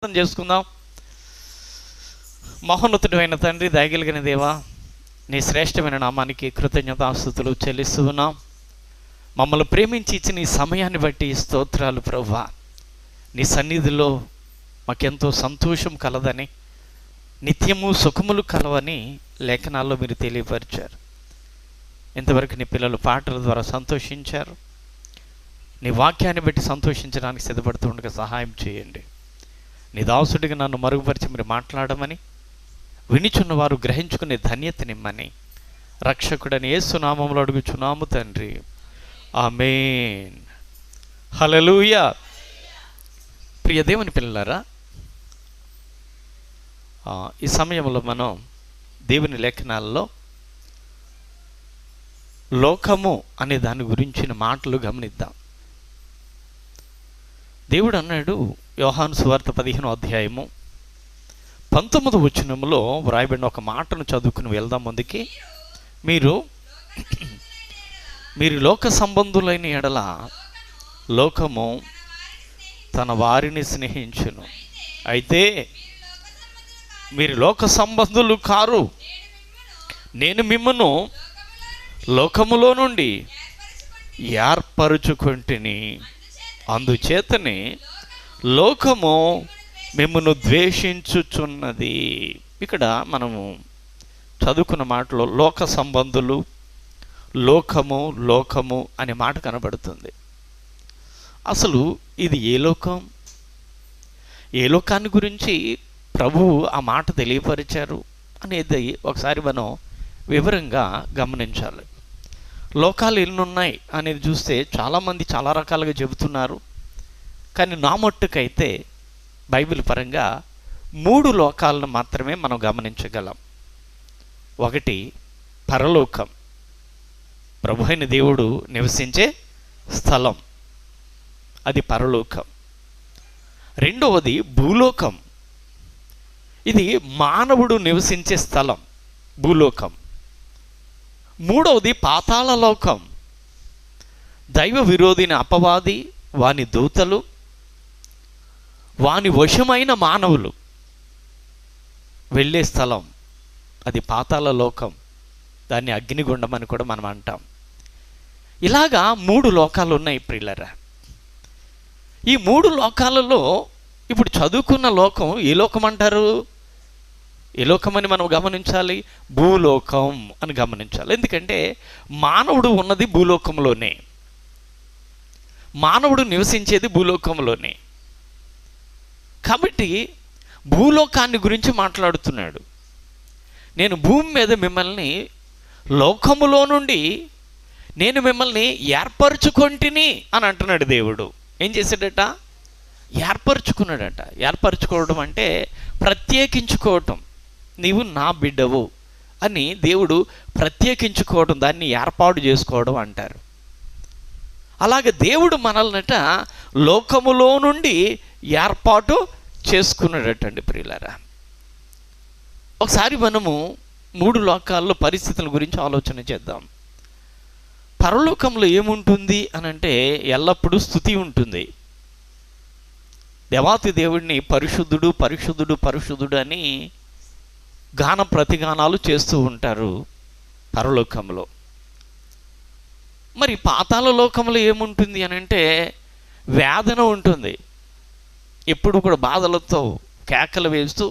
అర్థం చేసుకుందాం. మహోన్నతుడైన తండ్రి, దయగలిగిన దేవా, నీ శ్రేష్టమైన నామానికి కృతజ్ఞతాస్తుతులు చెల్లిస్తూ ఉన్నాం. మమ్మల్ని ప్రేమించి ఇచ్చిన ఈ సమయాన్ని బట్టి స్తోత్రాలు ప్రభువా. నీ సన్నిధిలో మాకెంతో సంతోషం కలదని, నిత్యము సుఖములు కలవని లేఖనాల్లో మీరు తెలియపరిచారు. ఇంతవరకు నీ పిల్లలు పాటల ద్వారా సంతోషించారు. నీ వాక్యాన్ని బట్టి సంతోషించడానికి సిద్ధపడుతూ ఉండగా సహాయం చేయండి. నీ దాసుడిగా నన్ను మరుగుపరిచి మీరు మాట్లాడమని, వినిచున్న వారు గ్రహించుకునే ధన్యతనిమ్మని రక్షకుడని యేసు నామములో అడుగుచున్నాము తండ్రి, ఆమేన్. హల్లెలూయా. ప్రియ దేవుని పిల్లలారా, ఈ సమయంలో మనం దేవుని లేఖనాల్లో లోకము అనే దాని గురించిన మాటలు గమనిద్దాం. దేవుడు అన్నాడు, యోహాను సువార్త 15వ అధ్యాయము 19వ వచనములో వ్రాయబడిన ఒక మాటను చదువుకుని వెళ్దాం ముందుకి. మీరు లోక సంబంధులైన ఎడల లోకము తన వారిని స్నేహించును, అయితే మీరు లోక సంబంధులు కారు, నేను మిమ్మను లోకములో నుండి ఏర్పరుచుకొంటిని, అందుచేతనే లోకము మిమ్మను ద్వేషించుచున్నది. ఇక్కడ మనము చదువుకున్న మాటలో లోక సంబంధులు, లోకము అనే మాట కనబడుతుంది. అసలు ఇది ఏ లోకం? ఏ లోకాన్ని గురించి ప్రభువు ఆ మాట తెలియపరిచారు అనేది ఒకసారి మనం వివరంగా గమనించాలి. లోకాలు ఎన్నున్నాయి అనేది చూస్తే చాలామంది చాలా రకాలుగా చెబుతున్నారు. కానీ నా మట్టుకైతే బైబిల్ పరంగా 3 లోకాలను మాత్రమే మనం గమనించగలం. ఒకటి పరలోకం, ప్రభు అయిన దేవుడు నివసించే స్థలం, అది పరలోకం. రెండవది భూలోకం, ఇది మానవుడు నివసించే స్థలం, భూలోకం. మూడవది పాతాళ లోకం, దైవ విరోధిని అపవాది, వాని దూతలు, వాని వశమైన మానవులు వెళ్ళే స్థలం, అది పాతాళ లోకం. దాన్ని అగ్నిగుండం అని కూడా మనం అంటాం. ఇలాగా 3 లోకాలు ఉన్నాయి ప్రియులారా. ఈ 3 లోకాలలో ఇప్పుడు చదువుకున్న లోకం ఏ లోకం అంటారు? ఏ లోకమని మనం గమనించాలి? భూలోకం అని గమనించాలి. ఎందుకంటే మానవుడు ఉన్నది భూలోకంలోనే, మానవుడు నివసించేది భూలోకంలోనే. కాబట్టి భూలోకాన్ని గురించి మాట్లాడుతున్నాడు. నేను భూమి మీద మిమ్మల్ని లోకములో నుండి నేను మిమ్మల్ని ఏర్పరచుకొంటిని అని అంటున్నాడు దేవుడు. ఏం చేశాడట? ఏర్పరచుకున్నాడట. ఏర్పరచుకోవడం అంటే ప్రత్యేకించుకోవటం. నీవు నా బిడ్డవు అని దేవుడు ప్రత్యేకించుకోవడం, దాన్ని ఏర్పాటు చేసుకోవడం అంటారు. అలాగే దేవుడు మనల్నట లోకములో నుండి ఏర్పాటు చేసుకున్నాడటండి ప్రియులారా. ఒకసారి మనము 3 లోకాల్లో పరిస్థితుల గురించి ఆలోచన చేద్దాం. పరలోకంలో ఏముంటుంది అని అంటే ఎల్లప్పుడూ స్తుతి ఉంటుంది. దేవాతి దేవుడిని పరిశుద్ధుడు పరిశుద్ధుడు పరిశుద్ధుడు అని గాన ప్రతిగానాలు చేస్తూ ఉంటారు పరలోకంలో. మరి పాతాళ లోకంలో ఏముంటుంది అని అంటే వేదన ఉంటుంది. ఎప్పుడు కూడా బాధలతో కేకలు వేస్తూ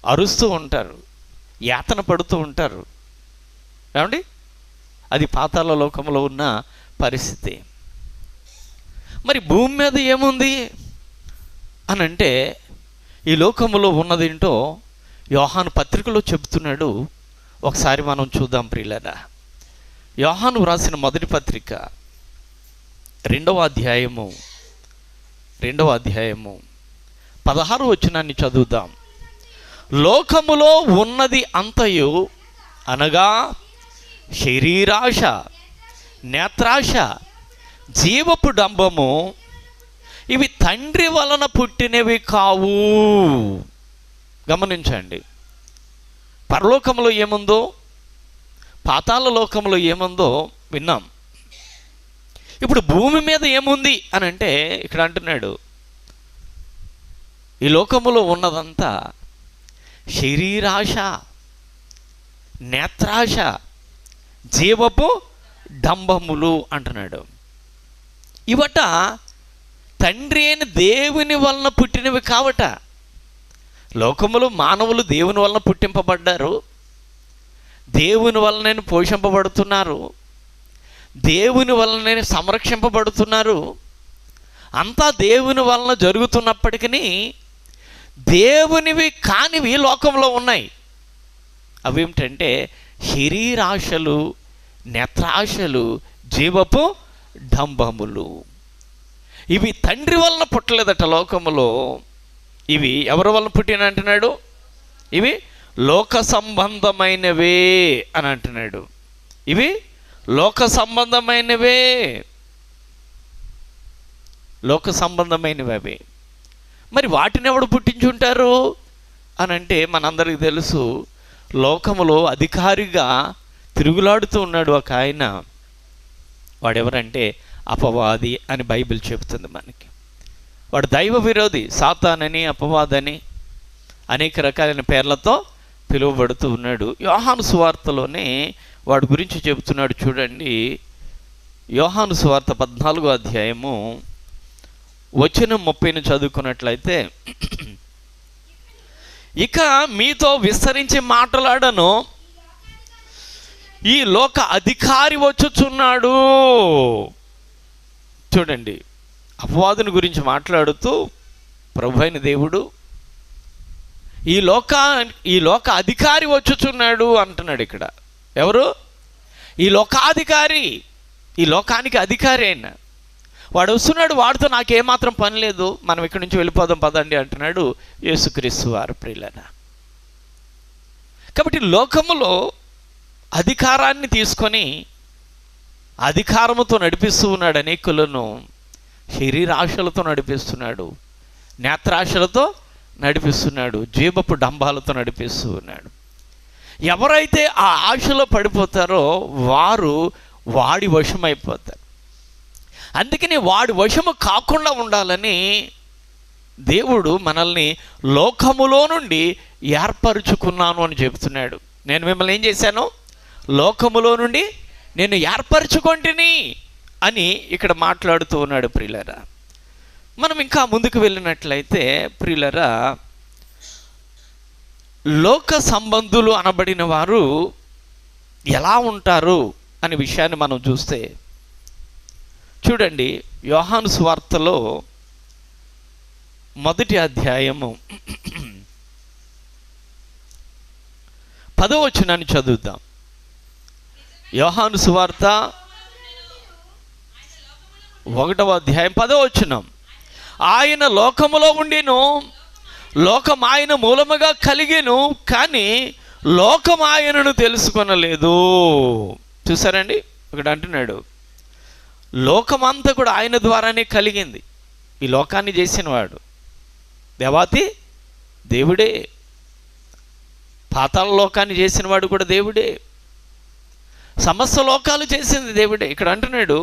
అరుస్తూ ఉంటారు, యాతన పడుతూ ఉంటారు. ఏమండి? అది పాతాళ లోకంలో ఉన్న పరిస్థితి. మరి భూమి మీద ఏముంది అని అంటే ఈ లోకంలో ఉన్నదేంటో యోహాను పత్రికలో చెబుతున్నాడు. ఒకసారి మనం చూద్దాం ప్రియులారా. యోహాను వ్రాసిన మొదటి పత్రిక 2వ అధ్యాయము 16వ వచనాన్ని చదువుదాం. లోకములో ఉన్నది అంతయు అనగా శరీరాశ, నేత్రాశ, జీవపు డంబము, ఇవి తండ్రి వలన పుట్టినవి కావు. గమనించండి, పరలోకంలో ఏముందో, పాతాళ లోకంలో ఏముందో విన్నాం. ఇప్పుడు భూమి మీద ఏముంది అని అంటే ఇక్కడ అంటున్నాడు, ఈ లోకములో ఉన్నదంతా శరీరాశ, నేత్రాశ, జీవపు డంబములు అంటున్నాడు. ఇవట తండ్రి అయిన దేవుని వలన పుట్టినవి కావట. లోకములు మానవులు దేవుని వలన పుట్టింపబడ్డారు, దేవుని వలన పోషింపబడుతున్నారు, దేవుని వలన సంరక్షింపబడుతున్నారు. అంతా దేవుని వలన జరుగుతున్నప్పటికీ దేవునివి కానివి లోకంలో ఉన్నాయి. అవేమిటంటే శరీరాశలు, నేత్రాశలు, జీవపు డంబములు. ఇవి తండ్రి వలన పుట్టలేదట లోకములో. ఇవి ఎవరి వలన పుట్టిన అంటున్నాడు? ఇవి లోక సంబంధమైనవే అని అంటున్నాడు. ఇవి లోక సంబంధమైనవే, లోక సంబంధమైనవి అవి. మరి వాటిని ఎవడు పుట్టించుంటారు అని అంటే మనందరికీ తెలుసు, లోకములో అధికారిగా తిరుగులాడుతూ ఉన్నాడు ఒక ఆయన. వాడెవరంటే అపవాది అని బైబిల్ చెబుతుంది మనకి. వాడు దైవ విరోధి, సాతానని, అపవాదని అనేక రకాలైన పేర్లతో పిలువబడుతూ ఉన్నాడు. యోహాను సువార్తలోనే వాడి గురించి చెబుతున్నాడు. చూడండి, యోహాను సువార్త 14వ అధ్యాయము వచనం 30ని చదువుకున్నట్లయితే, ఇక మీతో విస్తరించి మాట్లాడను, ఈ లోక అధికారి వచ్చుచున్నాడు. చూడండి, అపవాదుని గురించి మాట్లాడుతూ ప్రభు అయిన దేవుడు ఈ లోక అధికారి వచ్చుచున్నాడు అంటున్నాడు. ఇక్కడ ఎవరు? ఈ లోకాధికారి, ఈ లోకానికి అధికారి అయిన వాడు వస్తున్నాడు. వాడితో నాకేమాత్రం పని లేదు, మనం ఇక్కడి నుంచి వెళ్ళిపోదాం పదండి అంటున్నాడు యేసుక్రీస్తు వారు. ప్రియులారా, కాబట్టి లోకములో అధికారాన్ని తీసుకొని అధికారముతో నడిపిస్తూ ఉన్నాడు. అనేకులను శరీరాశలతో నడిపిస్తున్నాడు, నేత్రాశలతో నడిపిస్తున్నాడు, జీవపు డంబాలతో నడిపిస్తూ ఉన్నాడు. ఎవరైతే ఆ ఆశలో పడిపోతారో వారు వాడి వశమైపోతారు. అందుకని వాడి వశము కాకుండా ఉండాలని దేవుడు మనల్ని లోకములో నుండి ఏర్పరచుకున్నాను అని చెబుతున్నాడు. నేను మిమ్మల్ని ఏం చేశాను? లోకములో నుండి నేను ఏర్పరచుకొంటిని అని ఇక్కడ మాట్లాడుతూ ఉన్నాడు. ప్రియులరా, మనం ఇంకా ముందుకు వెళ్ళినట్లయితే ప్రియులరా, లోక సంబంధులు అనబడిన వారు ఎలా ఉంటారు అనే విషయాన్ని మనం చూస్తే, చూడండి, యోహాను సువార్తలో 1వ అధ్యాయము 10వ వచనాన్ని చదువుదాం. యోహాను సువార్త 1వ అధ్యాయం 10వ వచనం, ఆయన లోకములో ఉండిను, లోకం ఆయన మూలముగా కలిగెను, కానీ లోకం ఆయనను తెలుసుకొనలేదు. చూసారండి, ఇక్కడ అంటున్నాడు లోకమంతా కూడా ఆయన ద్వారానే కలిగింది. ఈ లోకాన్ని చేసినవాడు దేవాతి దేవుడే, పాతాళ లోకాన్ని చేసినవాడు కూడా దేవుడే, సమస్త లోకాలు చేసింది దేవుడే. ఇక్కడ అంటున్నాడు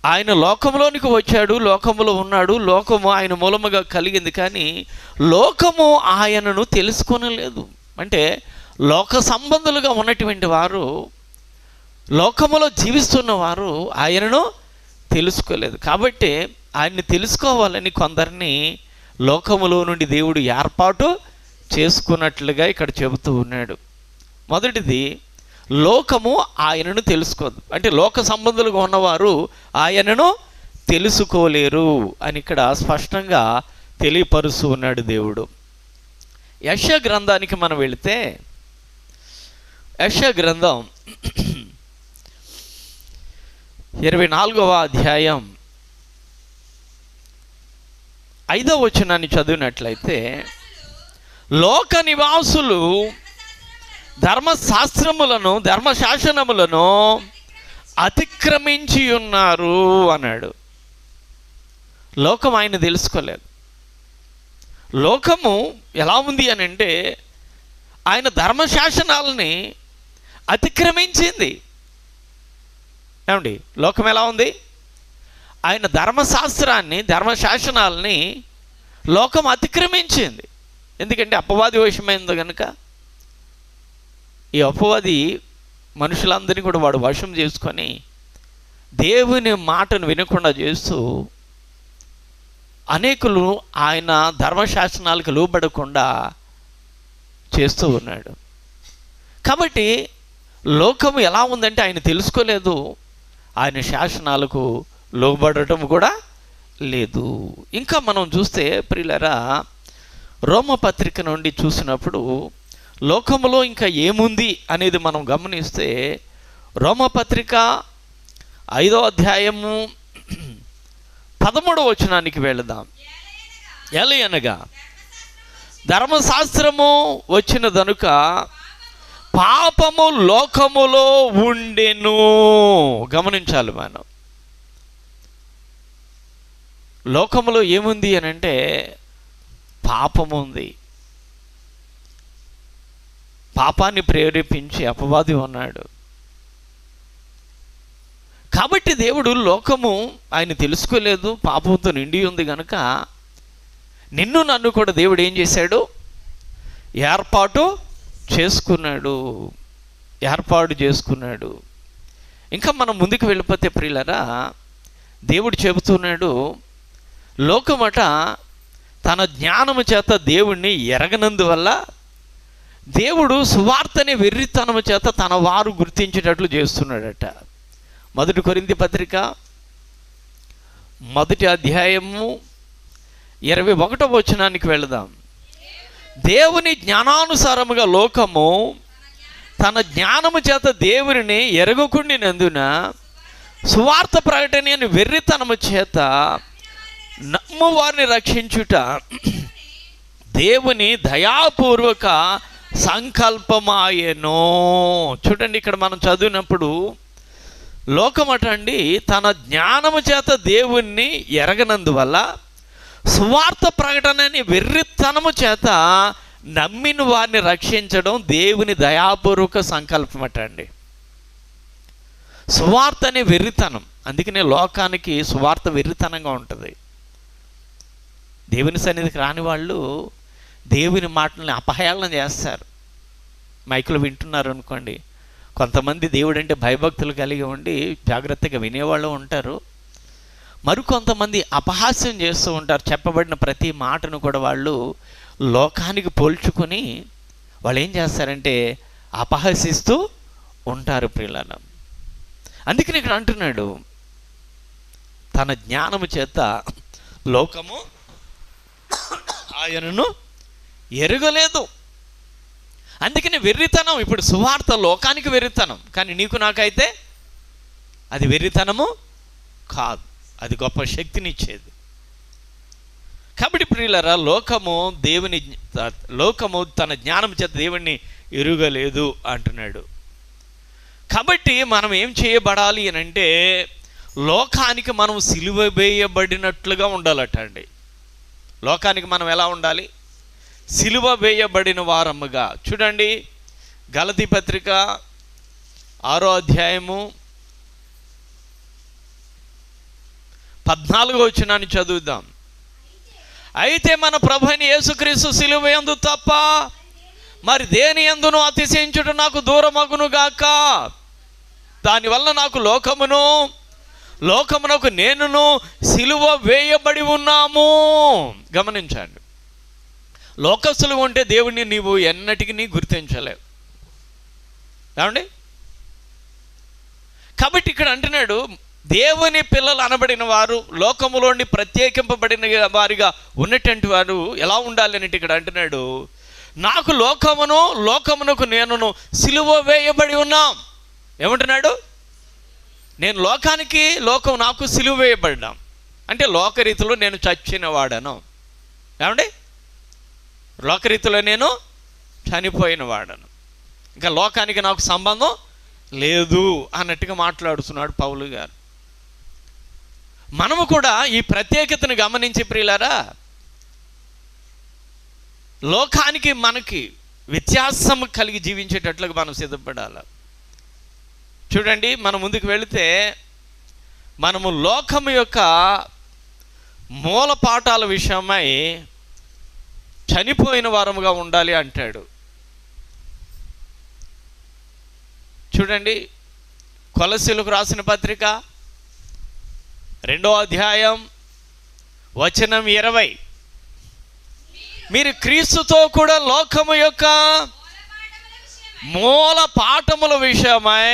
ఆయన లోకంలోనికి వచ్చాడు, లోకములో ఉన్నాడు, లోకము ఆయన మూలముగా కలిగింది, కానీ లోకము ఆయనను తెలుసుకొనలేదు. అంటే లోక సంబంధులుగా ఉన్నటువంటి వారు, లోకములో జీవిస్తున్న వారు ఆయనను తెలుసుకోలేదు. కాబట్టి ఆయన్ని తెలుసుకోవాలని కొందరిని లోకములో నుండి దేవుడు ఏర్పాటు చేసుకున్నట్లుగా ఇక్కడ చెబుతూ ఉన్నాడు. మొదటిది, లోకము ఆయనను తెలుసుకోదు. అంటే లోక సంబంధులుగా ఉన్నవారు ఆయనను తెలుసుకోలేరు అని ఇక్కడ స్పష్టంగా తెలియపరుస్తూ ఉన్నాడు దేవుడు. యెషయా గ్రంథానికి మనం వెళితే, యెషయా గ్రంథం 24వ అధ్యాయం 5వ వచనాన్ని చదివినట్లయితే, లోక నివాసులు ధర్మశాస్త్రములను, ధర్మశాసనములను అతిక్రమించి ఉన్నారు అన్నాడు. లోకం ఆయన తెలుసుకోలేదు. లోకము ఎలా ఉంది అని అంటే ఆయన ధర్మశాసనాలని అతిక్రమించింది. ఏమండి, లోకం ఎలా ఉంది? ఆయన ధర్మశాస్త్రాన్ని, ధర్మశాసనాలని లోకం అతిక్రమించింది. ఎందుకంటే అపవాది వశమైంది కనుక. ఈ అపవాది మనుషులందరినీ కూడా వాడు వశం చేసుకొని దేవుని మాటను వినకుండా చేస్తూ అనేకులు ఆయన ధర్మశాసనాలకు లోబడకుండా చేస్తూ ఉన్నాడు. కాబట్టి లోకము ఎలా ఉందంటే ఆయన తెలుసుకోలేదు, ఆయన శాసనాలకు లోబడటం కూడా లేదు. ఇంకా మనం చూస్తే ప్రియులారా, రోమపత్రిక నుండి చూసినప్పుడు లోకములో ఇంకా ఏముంది అనేది మనం గమనిస్తే, రోమపత్రిక 5వ అధ్యాయము 13వ వచనానికి వెళదాం. ఎలయనగా ధర్మశాస్త్రము వచ్చిన దనుక పాపము లోకములో ఉండెను. గమనించాలి, మనం లోకములో ఏముంది అని అంటే పాపము ఉంది. పాపాన్ని ప్రేరేపించి అపవాది ఉన్నాడు. కాబట్టి దేవుడు లోకము ఆయన తెలుసుకోలేదు, పాపంతో నిండి ఉంది కనుక నిన్ను నన్ను కూడా దేవుడు ఏం చేశాడు? ఏర్పాటు చేసుకున్నాడు. ఇంకా మనం ముందుకు వెళ్ళిపోతే ప్రియులారా, దేవుడు చెబుతున్నాడు, లోకమట తన జ్ఞానము చేత దేవుణ్ణి ఎరగనందువల్ల దేవుడు సువార్తని వెర్రితనము చేత తన వారు గుర్తించేటట్లు చేస్తున్నాడట. 1 కొరింథీ పత్రిక 1వ అధ్యాయము 21వ వచనానికి వెళదాం. దేవుని జ్ఞానానుసారముగా లోకము తన జ్ఞానము చేత దేవుని ఎరగకుండినందున సువార్త ప్రకటన అని వెర్రితనము చేత నమ్ము వారిని రక్షించుట దేవుని దయాపూర్వక సంకల్పమాయెను. చూడండి, ఇక్కడ మనం చదివినప్పుడు లోకమటండి తన జ్ఞానము చేత దేవుణ్ణి ఎరగనందువల్ల సువార్త ప్రకటనని వెర్రితనము చేత నమ్మిన వారిని రక్షించడం దేవుని దయాపూర్వక సంకల్పం అటండి. సువార్త అనే వెర్రితనం, అందుకనే లోకానికి సువార్త వెర్రితనంగా ఉంటుంది. దేవుని సన్నిధికి రాని వాళ్ళు దేవుని మాటల్ని అపహేళన చేస్తారు. మైకులు వింటున్నారు అనుకోండి, కొంతమంది దేవుడు అంటే భయభక్తులు కలిగి ఉండి జాగ్రత్తగా వినేవాళ్ళు ఉంటారు. మరికొంతమంది అపహాస్యం చేస్తూ ఉంటారు. చెప్పబడిన ప్రతి మాటను కూడా వాళ్ళు లోకానికి పోల్చుకొని వాళ్ళు ఏం చేస్తారంటే అపహసిస్తూ ఉంటారు ప్రియులారా. అందుకని ఇక్కడ అంటున్నాడు, తన జ్ఞానము చేత లోకము ఆయనను ఎరగలేదు. అందుకని వెర్రితనం. ఇప్పుడు సువార్త లోకానికి వెర్రితనం, కానీ నీకు నాకైతే అది వెర్రితనము కాదు, అది గొప్ప శక్తినిచ్చేది. కాబట్టి ప్రియులారా, లోకము తన జ్ఞానం చేత దేవుణ్ణి ఎరుగలేదు అంటున్నాడు. కాబట్టి మనం ఏం చేయబడాలి అని అంటే లోకానికి మనం సిలువ వేయబడినట్లుగా ఉండాలట అండి. లోకానికి మనం ఎలా ఉండాలి? సిలువ వేయబడిన వారముగా. చూడండి, గలతీ పత్రిక 6వ అధ్యాయము 14వ వచనాన్ని చదువుదాం. అయితే మన ప్రభువైన యేసుక్రీస్తు సిలువ యందు తప్ప మరి దేని యందును అతిశయించుట నాకు దూరమగును గాక. దానివల్ల నాకు లోకమునకు నేనును సిలువ వేయబడి ఉన్నాము. గమనించండి, లోకస్తులు ఉంటే దేవుణ్ణి నీవు ఎన్నటికీ గుర్తించలేవు. ఏమండి? కాబట్టి ఇక్కడ అంటున్నాడు, దేవుని పిల్లలు అనబడిన వారు లోకములోని ప్రత్యేకింపబడిన వారిగా ఉన్నటువంటి వారు ఎలా ఉండాలి అంటే ఇక్కడ అంటున్నాడు, నాకు లోకమునకు నేనును సిలువ వేయబడి ఉన్నాం. ఏమంటున్నాడు? నేను లోకం నాకు సిలువ వేయబడ్డాం అంటే లోకరీతిలో నేను చచ్చిన వాడను. ఏమండి? లోకరీతిలో నేను చనిపోయిన వాడను, ఇంకా లోకానికి నాకు సంబంధం లేదు అన్నట్టుగా మాట్లాడుతున్నాడు పౌలు గారు. మనము కూడా ఈ ప్రత్యేకతను గమనించి ప్రియులారా, లోకానికి మనకి వ్యత్యాసం కలిగి జీవించేటట్లుగా మనం సిద్ధపడాలి. చూడండి, మనం ముందుకు వెళితే మనము లోకము యొక్క మూల పాఠాల విషయమై చనిపోయిన వారముగా ఉండాలి అంటాడు. చూడండి, కొలస్సీలకు రాసిన పత్రిక 2వ అధ్యాయం వచనం 20, మీరు క్రీస్తుతో కూడా లోకము యొక్క మూల పాఠముల విషయమై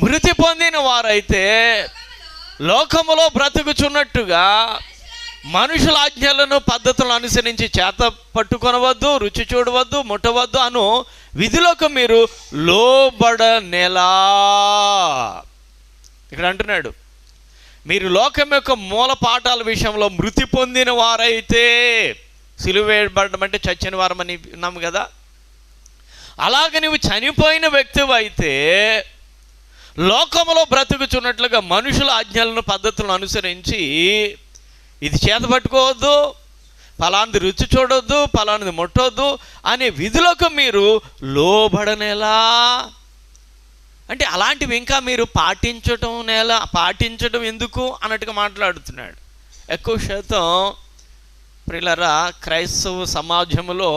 మృతి పొందిన వారైతే లోకములో బ్రతుకుచున్నట్టుగా మనుషుల ఆజ్ఞలను పద్ధతులను అనుసరించి చేత పట్టుకొనవద్దు, రుచి చూడవద్దు, ముట్టవద్దు అను విధులకు మీరు లోబడనేలా. ఇక్కడ అంటున్నాడు, మీరు లోకం యొక్క మూల పాఠాల విషయంలో మృతి పొందిన వారైతే, సిలువ వేయబడడం అంటే చచ్చిన వారం అని విన్నాము కదా, అలాగ నువ్వు చనిపోయిన వ్యక్తివి అయితే లోకములో బ్రతుకుచున్నట్లుగా మనుషుల ఆజ్ఞలను పద్ధతులను అనుసరించి ఇది చేత పట్టుకోవద్దు, ఫలానిది రుచి చూడొద్దు, ఫలానిది ముట్టొద్దు అనే విధులకు మీరు లోబడనేలా. అంటే అలాంటివి ఇంకా మీరు పాటించడం ఎందుకు అన్నట్టుగా మాట్లాడుతున్నాడు. ఎక్కువ శాతం ప్రియులారా క్రైస్తవ సమాజంలో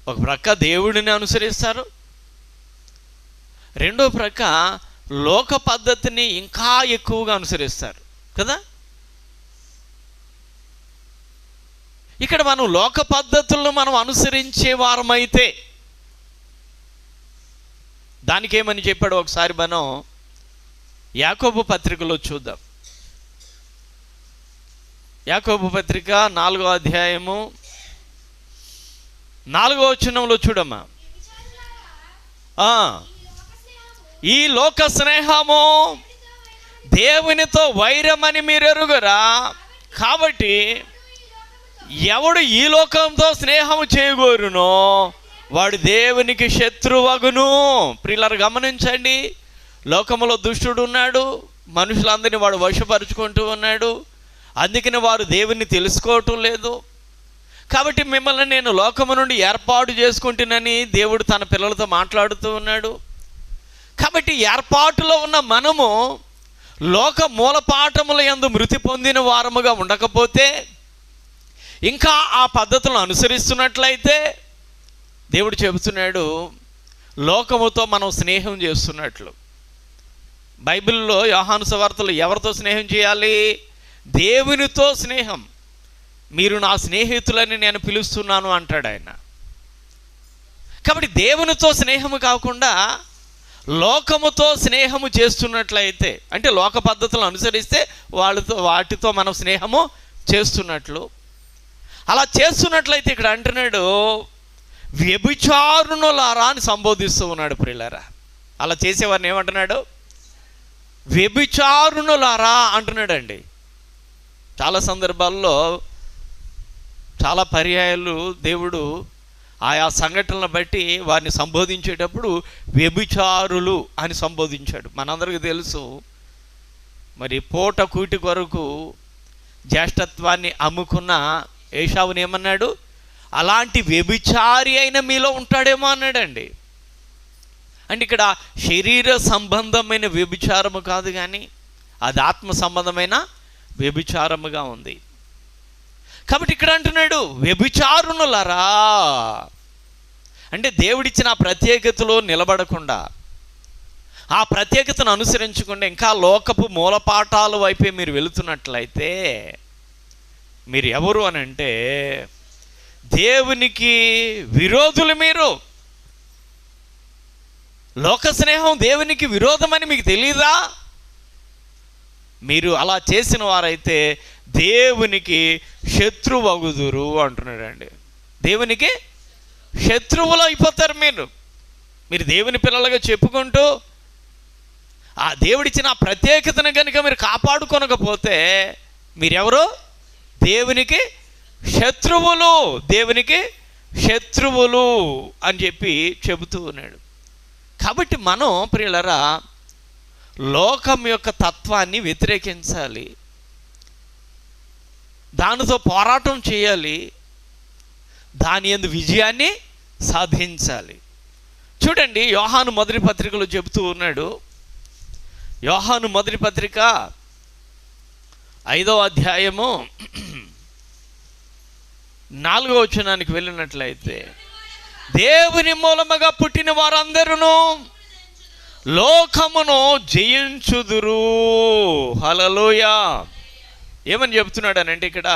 ఒక ప్రక్క దేవుడిని అనుసరిస్తారు, రెండో ప్రక్క లోక పద్ధతిని ఇంకా ఎక్కువగా అనుసరిస్తారు కదా. ఇక్కడ మనం లోక పద్ధతులను మనం అనుసరించే వారమైతే దానికేమని చెప్పాడు ఒకసారి మనం యాకోబు పత్రికలో చూద్దాం. యాకోబు పత్రిక 4వ అధ్యాయము 4వ వచనంలో చూడమ్మా, ఈ లోక స్నేహము దేవునితో వైరమని మీరు ఎరుగురా, కాబట్టి ఎవడు ఈ లోకంతో స్నేహము చేయగోరునో వాడు దేవునికి శత్రువగును. ప్రియులారా గమనించండి, లోకములో దుష్టుడు ఉన్నాడు, మనుషులందరినీ వాడు వశపరుచుకుంటూ ఉన్నాడు, అందుకని వారు దేవుణ్ణి తెలుసుకోవటం లేదు. కాబట్టి మిమ్మల్ని నేను లోకము నుండి ఏర్పాటు చేసుకుంటున్నానని దేవుడు తన పిల్లలతో మాట్లాడుతూ ఉన్నాడు. కాబట్టి ఏర్పాటులో ఉన్న మనము లోక మూలపాఠముల యందు మృతి పొందిన వారముగా ఉండకపోతే, ఇంకా ఆ పద్ధతులను అనుసరిస్తున్నట్లయితే దేవుడు చెబుతున్నాడు లోకముతో మనం స్నేహం చేస్తున్నట్లు. బైబిల్లో యోహాను సువార్తలో ఎవరితో స్నేహం చేయాలి? దేవునితో స్నేహం. మీరు నా స్నేహితులని నేను పిలుస్తున్నాను అంటాడు ఆయన. కాబట్టి దేవునితో స్నేహము కాకుండా లోకముతో స్నేహము చేస్తున్నట్లయితే, అంటే లోక పద్ధతులను అనుసరిస్తే వాటితో మనం స్నేహము చేస్తున్నట్లు. అలా చేస్తున్నట్లయితే ఇక్కడ అంటున్నాడు వ్యభిచారునులారా అని సంబోధిస్తూ ఉన్నాడు. ప్రియులారా, అలా చేసేవారిని ఏమంటున్నాడు? వ్యభిచారునులారా అంటున్నాడండి. చాలా సందర్భాల్లో చాలా పర్యాయాలు దేవుడు ఆయా సంఘటనలను బట్టి వారిని సంబోధించేటప్పుడు వ్యభిచారులు అని సంబోధించాడు. మనందరికీ తెలుసు, మరి పూట కూటి కొరకు జ్యేష్ఠత్వాన్ని అమ్ముకున్న ఏశావుని ఏమన్నాడు? అలాంటి వ్యభిచారి అయిన మీలో ఉంటాడేమో అన్నాడండి. అంటే ఇక్కడ శరీర సంబంధమైన వ్యభిచారము కాదు, కానీ అది ఆత్మ సంబంధమైన వ్యభిచారముగా ఉంది. కాబట్టి ఇక్కడ అంటున్నాడు వ్యభిచారునులారా, అంటే దేవుడిచ్చిన ఆ ప్రత్యేకతలో నిలబడకుండా, ఆ ప్రత్యేకతను అనుసరించకుండా ఇంకా లోకపు మూలపాఠాల వైపే మీరు వెళుతున్నట్లయితే మీరు ఎవరు అని అంటే దేవునికి విరోధులు. మీరు లోక స్నేహం దేవునికి విరోధమని మీకు తెలీదా? మీరు అలా చేసిన వారైతే దేవునికి శత్రువగుదురు అంటున్నాడండి. దేవునికి శత్రువులు అయిపోతారు మీరు దేవుని పిల్లలుగా చెప్పుకుంటూ ఆ దేవుడిచ్చిన ఆ ప్రత్యేకతను కనుక మీరు కాపాడుకొనకపోతే మీరెవరు? దేవునికి శత్రువులు, దేవునికి శత్రువులు అని చెప్పి చెబుతూ ఉన్నాడు. కాబట్టి మనం ప్రియులరా లోకం యొక్క తత్వాన్ని వ్యతిరేకించాలి, దానితో పోరాటం చేయాలి, దాని యందు విజయాన్ని సాధించాలి. చూడండి, యోహాను మొదటి పత్రికలో చెబుతూ ఉన్నాడు. యోహాను మొదటి పత్రిక 5వ అధ్యాయము 4వ వచనానికి వెళ్ళినట్లయితే, దేవుని మూలముగా పుట్టిన వారందరూ లోకమును జయించుదురు. హల్లెలూయా. ఏమని చెప్తున్నాడనంటే ఇక్కడ,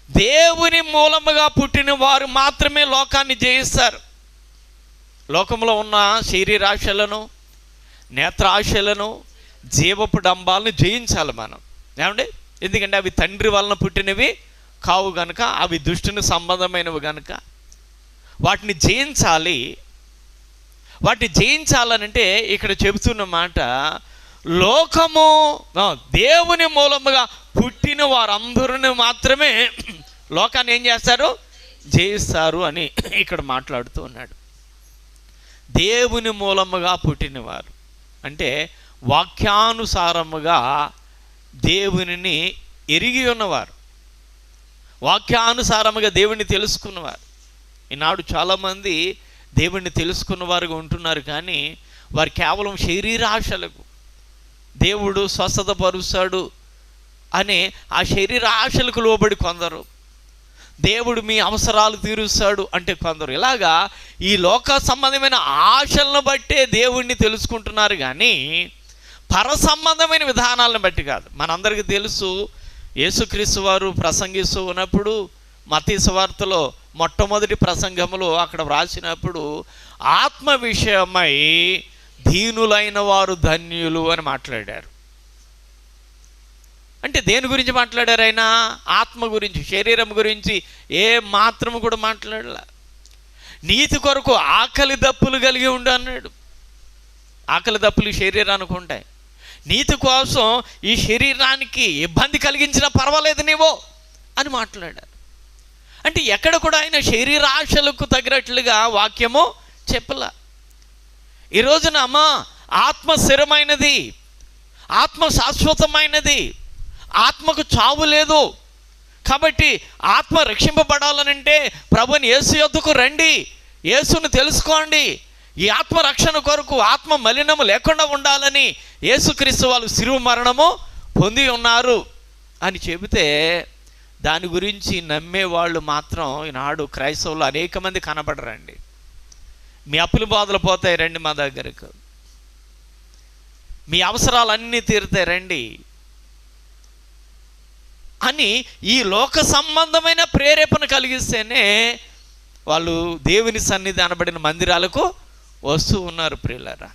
దేవుని మూలముగా పుట్టిన వారు మాత్రమే లోకాన్ని జయిస్తారు. లోకంలో ఉన్న శరీరాశలను, నేత్రాశలను, జీవపు డంబాలను జయించాలి మనం. ఏమండి? ఎందుకంటే అవి తండ్రి వలన పుట్టినవి కావు గనుక, అవి దుష్టుని సంబంధమైనవి గనుక వాటిని జయించాలి. వాటిని జయించాలనంటే ఇక్కడ చెబుతున్న మాట, లోకము దేవుని మూలముగా పుట్టిన వారందరూ మాత్రమే లోకాన్ని ఏం చేస్తారు? జయిస్తారు అని ఇక్కడ మాట్లాడుతూ ఉన్నాడు. దేవుని మూలముగా పుట్టినవారు అంటే వాక్యానుసారముగా దేవునిని ఎరిగి ఉన్నవారు, వాక్యానుసారముగా దేవుణ్ణి తెలుసుకున్నవారు. ఈనాడు చాలామంది దేవుణ్ణి తెలుసుకున్నవారుగా ఉంటున్నారు, కానీ వారు కేవలం శరీరాశలకు దేవుడు స్వస్థత పరుస్తాడు అనే ఆ శరీరాశలకు లోబడి కొందరు, దేవుడు మీ అవసరాలు తీరుస్తాడు అంటే కొందరు, ఇలాగా ఈ లోక సంబంధమైన ఆశలను బట్టే దేవుణ్ణి తెలుసుకుంటున్నారు, కానీ పర సంబంధమైన విధానాలను బట్టి కాదు. మనందరికీ తెలుసు, యేసుక్రీస్తు వారు ప్రసంగిస్తూ ఉన్నప్పుడు మత్తయి సువార్తలో మొట్టమొదటి ప్రసంగంలో అక్కడ వ్రాసినప్పుడు, ఆత్మ విషయమై దీనులైన వారు ధన్యులు అని మాట్లాడారు. అంటే దేని గురించి మాట్లాడారు ఆయన? ఆత్మ గురించి, శరీరం గురించి ఏ మాత్రము కూడా మాట్లాడలే. నీతి కొరకు ఆకలి దప్పులు కలిగి ఉండు అన్నాడు. ఆకలి దప్పులు శరీరానికి ఉంటాయి. నీతి కోసం ఈ శరీరానికి ఇబ్బంది కలిగించినా పర్వాలేదు నీవో అని మాట్లాడారు. అంటే ఎక్కడ కూడా ఆయన శరీరాశలకు తగినట్లుగా వాక్యము చెప్పలా. ఈ రోజున అమ్మా, ఆత్మ స్థిరమైనది, ఆత్మ శాశ్వతమైనది, ఆత్మకు చావు లేదు. కాబట్టి ఆత్మ రక్షింపబడాలనంటే ప్రభుని యేసు యొద్దకు రండి, యేసును తెలుసుకోండి. ఈ ఆత్మ రక్షణ కొరకు ఆత్మ మలినము లేకుండా ఉండాలని యేసుక్రీస్తు వాళ్ళు శిలువ మరణము పొంది ఉన్నారు అని చెబితే, దాని గురించి నమ్మేవాళ్ళు మాత్రం ఈనాడు క్రైస్తవులు అనేక మంది కనబడరండి. మీ అప్పులు బాధలు పోతాయి రండి మా దగ్గరకు, మీ అవసరాలన్నీ తీరుతాయి రండి అని ఈ లోక సంబంధమైన ప్రేరేపణ కలిగిస్తేనే వాళ్ళు దేవుని సన్నిధి అనబడిన మందిరాలకు వస్తూ ఉన్నారు. ప్రియులారా,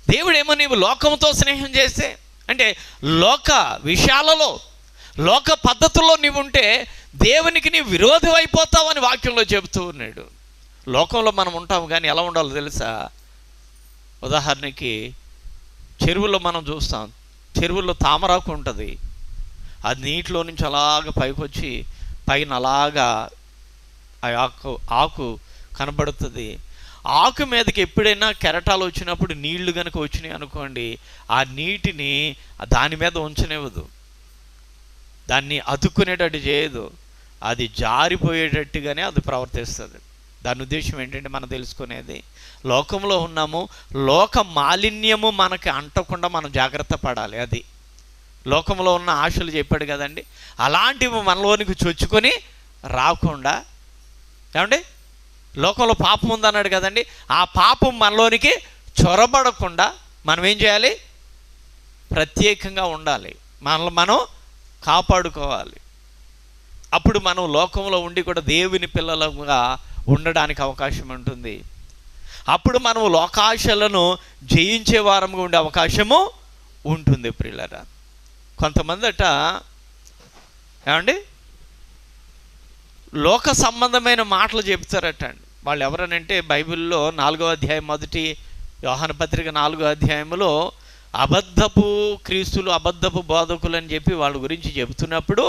దేవుడేమో నీవు లోకంతో స్నేహం చేస్తే అంటే లోక విషయాలలో, లోక పద్ధతుల్లో నీవు ఉంటే దేవునికి నీ విరోధం అయిపోతావు అని వాక్యంలో చెబుతూ ఉన్నాడు. లోకంలో మనం ఉంటాము, కానీ ఎలా ఉండాలో తెలుసా? ఉదాహరణకి చెరువుల్లో మనం చూస్తాం, చెరువుల్లో తామరాకు ఉంటుంది. అది నీటిలో నుంచి అలాగ పైకి వచ్చి పైన అలాగా ఆ ఆకు కనబడుతుంది. ఆకు మీదకి ఎప్పుడైనా కెరటాలు వచ్చినప్పుడు నీళ్లు కనుక వచ్చినాయి అనుకోండి, ఆ నీటిని దాని మీద ఉంచనివ్వదు, దాన్ని అతుక్కునేటట్టు చేయదు, అది జారిపోయేటట్టుగానే అది ప్రవర్తిస్తుంది. దాని ఉద్దేశం ఏంటంటే మనం తెలుసుకునేది, లోకంలో ఉన్నాము, లోక మాలిన్యము మనకి అంటకుండా మనం జాగ్రత్త పడాలి. అది లోకంలో ఉన్న ఆశలు చెప్పాడు కదండి, అలాంటివి మనలోనికి చొచ్చుకొని రాకుండా, ఏమండి లోకంలో పాపం ఉందన్నాడు కదండి, ఆ పాపం మనలోనికి చొరబడకుండా మనం ఏం చేయాలి? ప్రత్యేకంగా ఉండాలి, మనల్ని మనం కాపాడుకోవాలి. అప్పుడు మనం లోకంలో ఉండి కూడా దేవుని పిల్లలుగా ఉండడానికి అవకాశం ఉంటుంది. అప్పుడు మనం లోకాశలను జయించే వారంగా ఉండే అవకాశము ఉంటుంది. ప్రియులారా, కొంతమంది అట ఏమండి లోక సంబంధమైన మాటలు చెప్తారట అండి. వాళ్ళు ఎవరనంటే బైబిల్లో 4వ అధ్యాయం 1 యోహాను పత్రిక 4వ అధ్యాయంలో అబద్ధపు క్రీస్తులు, అబద్ధపు బోధకులు అని చెప్పి వాళ్ళ గురించి చెబుతున్నప్పుడు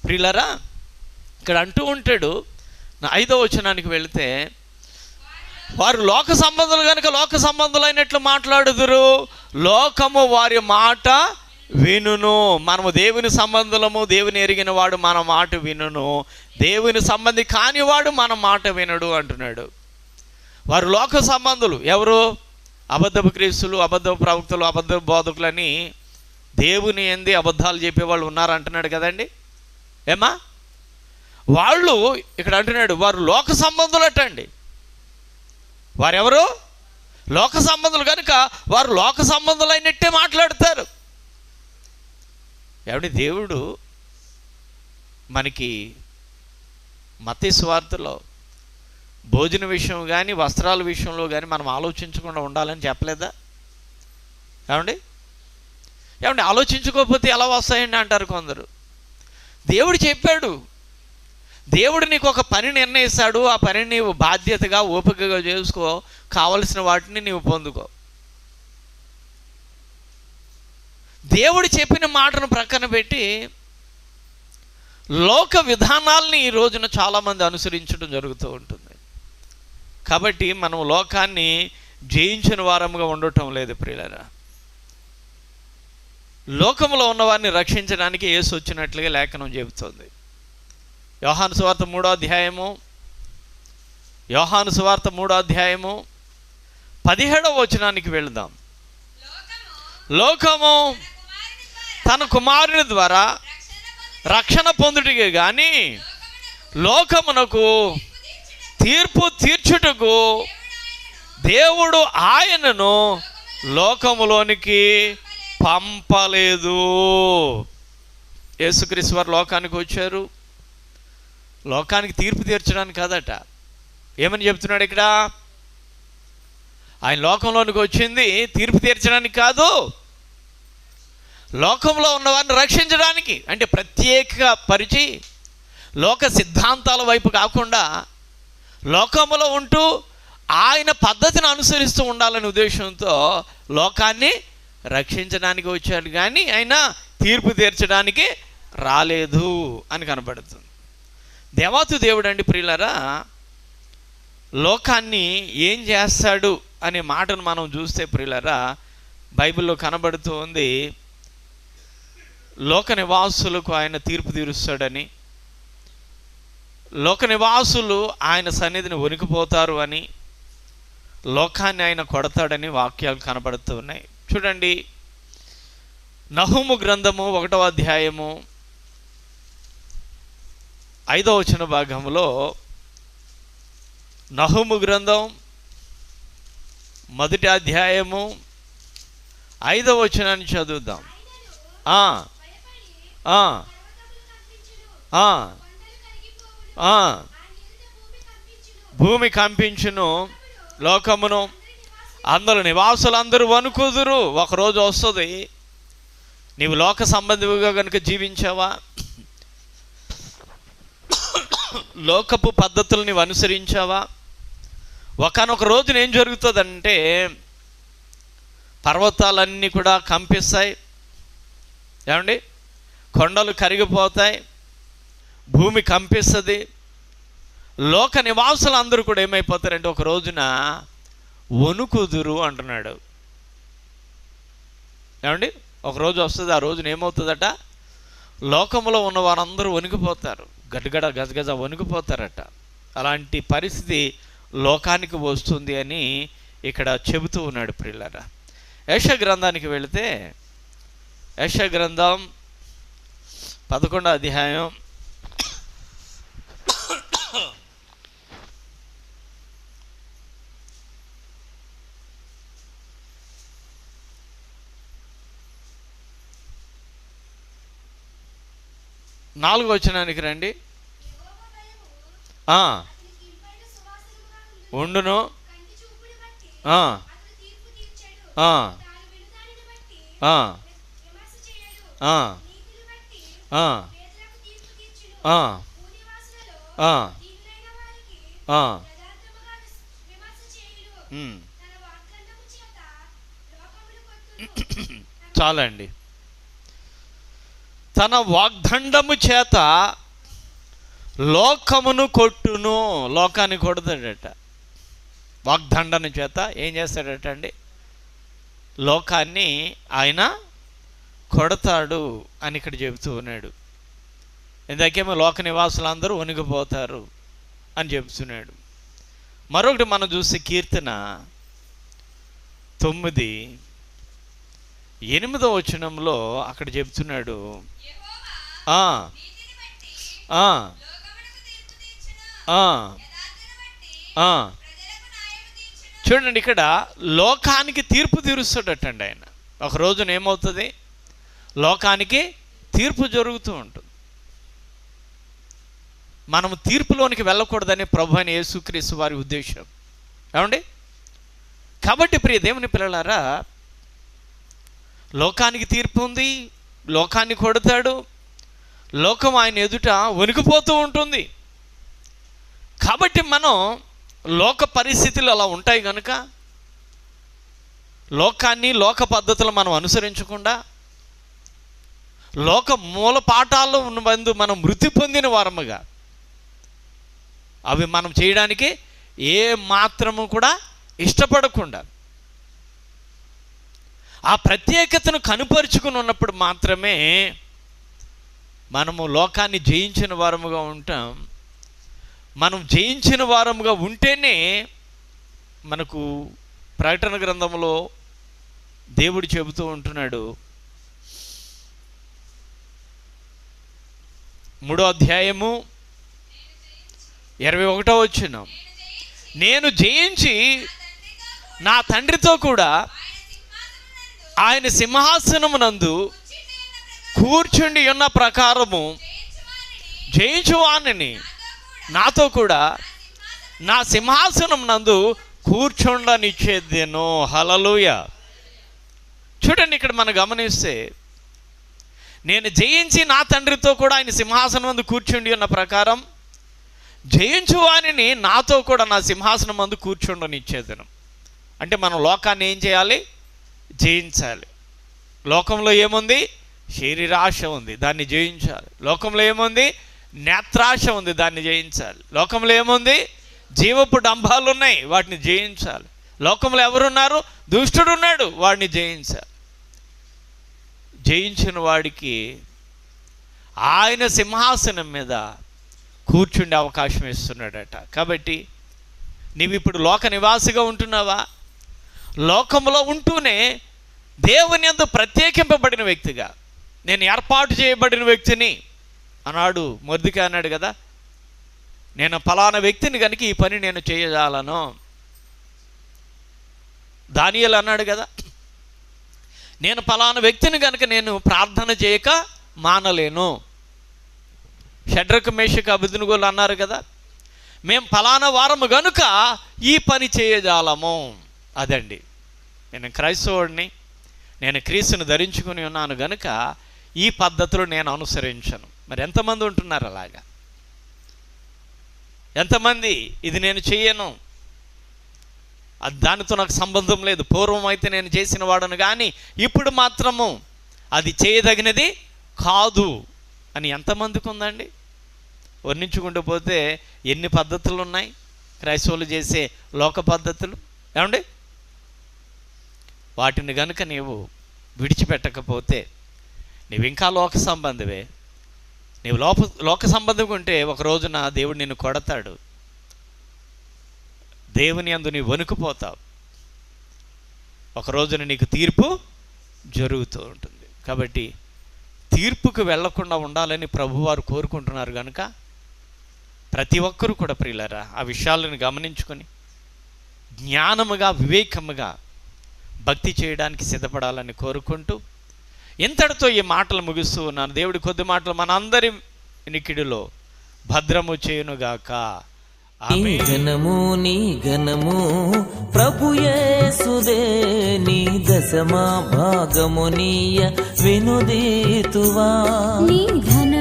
ప్రియులారా ఇక్కడ అంటూ ఉంటాడు, 5వ వచనానికి వెళితే, వారు లోక సంబంధులు కనుక లోక సంబంధులైనట్లు మాట్లాడుదురు, లోకము వారి మాట వినును. మనము దేవుని సంబంధులము, దేవుని ఎరిగిన వాడు మన మాట వినును, దేవుని సంబంధి కానివాడు మన మాట వినడు అంటున్నాడు. వారు లోక సంబంధులు ఎవరు? అబద్ధపు క్రీస్తులు, అబద్ధపు ప్రవక్తలు, అబద్ధపు బోధకులని దేవుని యందు అబద్ధాలు చెప్పేవాళ్ళు ఉన్నారంటున్నాడు కదండి. ఏమా వాళ్ళు ఇక్కడ అంటున్నాడు వారు లోక సంబంధులటండి. వారెవరు? లోక సంబంధులు కనుక వారు లోక సంబంధులైనట్టే మాట్లాడతారు. ఏమంటే దేవుడు మనకి మత్తయి సువార్తలో భోజన విషయం కానీ వస్త్రాల విషయంలో కానీ మనం ఆలోచించకుండా ఉండాలని చెప్పలేదా? ఏమండి ఆలోచించుకోకపోతే ఎలా వస్తాయండి అంటారు కొందరు. దేవుడు చెప్పాడు. దేవుడు నీకు ఒక పని నిర్ణయిస్తాడు. ఆ పనిని నీవు బాధ్యతగా ఓపికగా చేసుకో, కావలసిన వాటిని నీవు పొందుకో. దేవుడు చెప్పిన మాటను ప్రక్కన పెట్టి లోక విధానాల్ని ఈ రోజున చాలామంది అనుసరించడం జరుగుతూ ఉంటుంది. కాబట్టి మనం లోకాన్ని జయించిన వారముగా ఉండటం లేదు ప్రియులారా. లోకంలో ఉన్నవారిని రక్షించడానికి యేసు వచ్చినట్లుగా లేఖనం చెబుతోంది. యోహాను సువార్త 3వ అధ్యాయము 17వ వచనానికి వెళదాం. లోకము తన కుమారుని ద్వారా రక్షణ పొందుటకే గాని లోకమునకు తీర్పు తీర్చుటకు దేవుడు ఆయనను లోకములోనికి పంపలేదు. యేసుక్రీస్తు వారు లోకానికి వచ్చారు లోకానికి తీర్పు తీర్చడానికి కాదట. ఏమని చెప్తున్నాడు ఇక్కడ? ఆయన లోకంలోనికి వచ్చింది తీర్పు తీర్చడానికి కాదు, లోకంలో ఉన్నవారిని రక్షించడానికి. అంటే ప్రత్యేక పరిచి లోక సిద్ధాంతాల వైపు కాకుండా లోకంలో ఉంటూ ఆయన పద్ధతిని అనుసరిస్తూ ఉండాలనే ఉద్దేశంతో లోకాన్ని రక్షించడానికి వచ్చాడు కానీ ఆయన తీర్పు తీర్చడానికి రాలేదు అని కనబడుతుంది. దేవాతు దేవుడు అండి ప్రియులారా, లోకాన్ని ఏం చేస్తాడు అనే మాటను మనం చూస్తే ప్రియులారా బైబిల్లో కనబడుతూ ఉంది. లోక నివాసులకు ఆయన తీర్పు తీరుస్తాడని, లోక నివాసులు ఆయన సన్నిధిని వణికిపోతారు అని, లోకాన్ని ఆయన కొడతాడని వాక్యాలు కనబడుతూ ఉన్నాయి. చూడండి, నహూము గ్రంథము 1వ అధ్యాయము 5వ వచన భాగంలో, నహూము గ్రంథం 1వ అధ్యాయము 5వ వచనాన్ని చదువుదాం. భూమి కంపించును, లోకమును అందరూ నివాసులందరూ వణుకుదురు. ఒకరోజు వస్తుంది, నీవు లోక సంబంధిగా కనుక జీవించావా, లోకపు పద్ధతులు నీవు అనుసరించావా, ఒకనొక రోజున ఏం జరుగుతుందంటే పర్వతాలన్నీ కూడా కంపిస్తాయి. ఏమండి, కొండలు కరిగిపోతాయి, భూమి కంపిస్తుంది. లోక నివాసులు అందరూ కూడా ఏమైపోతారంటే ఒక రోజున వణుకుదురు అంటున్నాడు. ఏమండి, ఒకరోజు వస్తుంది, ఆ రోజున ఏమవుతుందట, లోకంలో ఉన్న వారందరూ వణికిపోతారు, గడగడ గజగజ వణికిపోతారట. అలాంటి పరిస్థితి లోకానికి వస్తుంది అని ఇక్కడ చెబుతూ ఉన్నాడు ప్రియులారా. యెషయా గ్రంథానికి వెళితే, యెషయా గ్రంథం 11వ అధ్యాయం 4వ వచనానికి రండి. ఉండును, చాలండి. తన వాగ్దండము చేత లోకమును కొట్టును. లోకాన్ని కొడతాడట. వాగ్దండన చేత ఏం చేస్తాడట అండి, లోకాన్ని ఆయన కొడతాడు అని ఇక్కడ చెబుతూ ఉన్నాడు. ఇందాకేమో లోక నివాసులందరూ వణికిపోతారు అని చెబుతున్నాడు. మరొకటి మనం చూస్తే కీర్తన 9 8వ వచనంలో అక్కడ చెప్తున్నాడు, చూడండి, ఇక్కడ లోకానికి తీర్పు తీరుస్తాడటండి ఆయన. ఒక రోజున ఏమవుతుంది, లోకానికి తీర్పు జరుగుతూ ఉంటుంది. మనము తీర్పులోనికి వెళ్ళకూడదని ప్రభు అయిన యేసుక్రీస్తు వారి ఉద్దేశం. ఏమండి? కాబట్టి ప్రియ దేవుని పిల్లలారా, లోకానికి తీర్పు ఉంది, లోకాన్ని కొడతాడు, లోకం ఆయన ఎదుట వణికిపోతూ ఉంటుంది. కాబట్టి మనం లోక పరిస్థితులు అలా ఉంటాయి కనుక లోకాన్ని, లోక పద్ధతులు మనం అనుసరించకుండా లోక మూల పాఠాల్లో ఉన్న బంధు మనం మృతి పొందిన వారముగా అవి మనం చేయడానికి ఏ మాత్రము కూడా ఇష్టపడకుండా ఆ ప్రత్యేకతను కనుపరుచుకుని ఉన్నప్పుడు మాత్రమే మనము లోకాన్ని జయించిన వారముగా ఉంటాం. మనం జయించిన వారముగా ఉంటేనే మనకు ప్రకటన గ్రంథంలో దేవుడు చెబుతూ ఉంటున్నాడు, 3వ అధ్యాయము 21వ వచనం, నేను జయించి నా తండ్రితో కూడా ఆయన సింహాసనమునందు కూర్చుండి ఉన్న ప్రకారము జయించువానిని నాతో కూడా నా సింహాసనం నందు కూర్చుండనిచ్చేదేను. హల్లెలూయా. చూడండి, ఇక్కడ మనం గమనిస్తే, నేను జయించి నా తండ్రితో కూడా ఆయన సింహాసనం నందు కూర్చుండి ఉన్న ప్రకారం జయించువానిని నాతో కూడా నా సింహాసనం నందు కూర్చుండనిచ్చేదేను. అంటే మనం లోకాన్ని ఏం చేయాలి? జయించాలి. లోకంలో ఏముంది? శరీరాశ ఉంది, దాన్ని జయించాలి. లోకంలో ఏముంది? నేత్రాశ ఉంది, దాన్ని జయించాలి. లోకంలో ఏముంది? జీవపు డంబాలు ఉన్నాయి, వాటిని జయించాలి. లోకంలో ఎవరున్నారు? దుష్టుడు ఉన్నాడు, వాడిని జయించాలి. జయించిన వాడికి ఆయన సింహాసనం మీద కూర్చుండే అవకాశం ఇస్తున్నాడట. కాబట్టి నీవు ఇప్పుడు లోక నివాసిగా ఉంటున్నావా? లోకంలో ఉంటూనే దేవుని యందు ప్రత్యేకింపబడిన వ్యక్తిగా, నేను ఏర్పాటు చేయబడిన వ్యక్తిని అన్నాడు మొర్దెకై అన్నాడు కదా, నేను ఫలానా వ్యక్తిని కనుక ఈ పని నేను చేయజాలను. దానియేలు అన్నాడు కదా, నేను ఫలానా వ్యక్తిని కనుక నేను ప్రార్థన చేయక మానలేను. షడ్రకు మేషకు అబేద్నెగోలు అన్నారు కదా, మేము ఫలానా వారము గనుక ఈ పని చేయజాలము. అదండి, నేను క్రైస్తవుడిని, నేను క్రీస్తుని ధరించుకుని ఉన్నాను గనుక ఈ పద్ధతులు నేను అనుసరించను. మరి ఎంతమంది ఉంటున్నారు అలాగా? ఎంతమంది ఇది నేను చెయ్యను, అది దానితో నాకు సంబంధం లేదు, పూర్వం అయితే నేను చేసిన వాడను కానీ ఇప్పుడు మాత్రము అది చేయదగినది కాదు అని ఎంతమందికి ఉందండి? వర్ణించుకుంటూ పోతే ఎన్ని పద్ధతులు ఉన్నాయి క్రైస్తవులు చేసే లోక పద్ధతులు. ఏమండి? వాటిని కనుక నీవు విడిచిపెట్టకపోతే నీవు ఇంకా లోక సంబంధమే. నీవు లోక సంబంధంగా ఉంటే ఒక రోజున దేవుడు నిన్ను కొడతాడు, దేవుని యందు నీవు వణుకుపోతావు, ఒక రోజున నీకు తీర్పు జరుగుతూ ఉంటుంది. కాబట్టి తీర్పుకు వెళ్లకుండా ఉండాలని ప్రభువారు కోరుకుంటున్నారు కనుక ప్రతి ఒక్కరూ కూడా ప్రియులారా ఆ విషయాలను గమనించుకొని జ్ఞానముగా, వివేకముగా భక్తి చేయడానికి సిద్ధపడాలని కోరుకుంటూ ఇంతటితో ఈ మాటలు ముగిస్తూ ఉన్నాను. దేవుడి కొద్ది మాటలు మన అందరి వినికిడిలో భద్రము చేయునుగాక. నీ ఘనము నీ ఘనము ప్రభు యేసుదే, నీ దశమ భాగము నీయ వినుదీతువా. నీ ఘన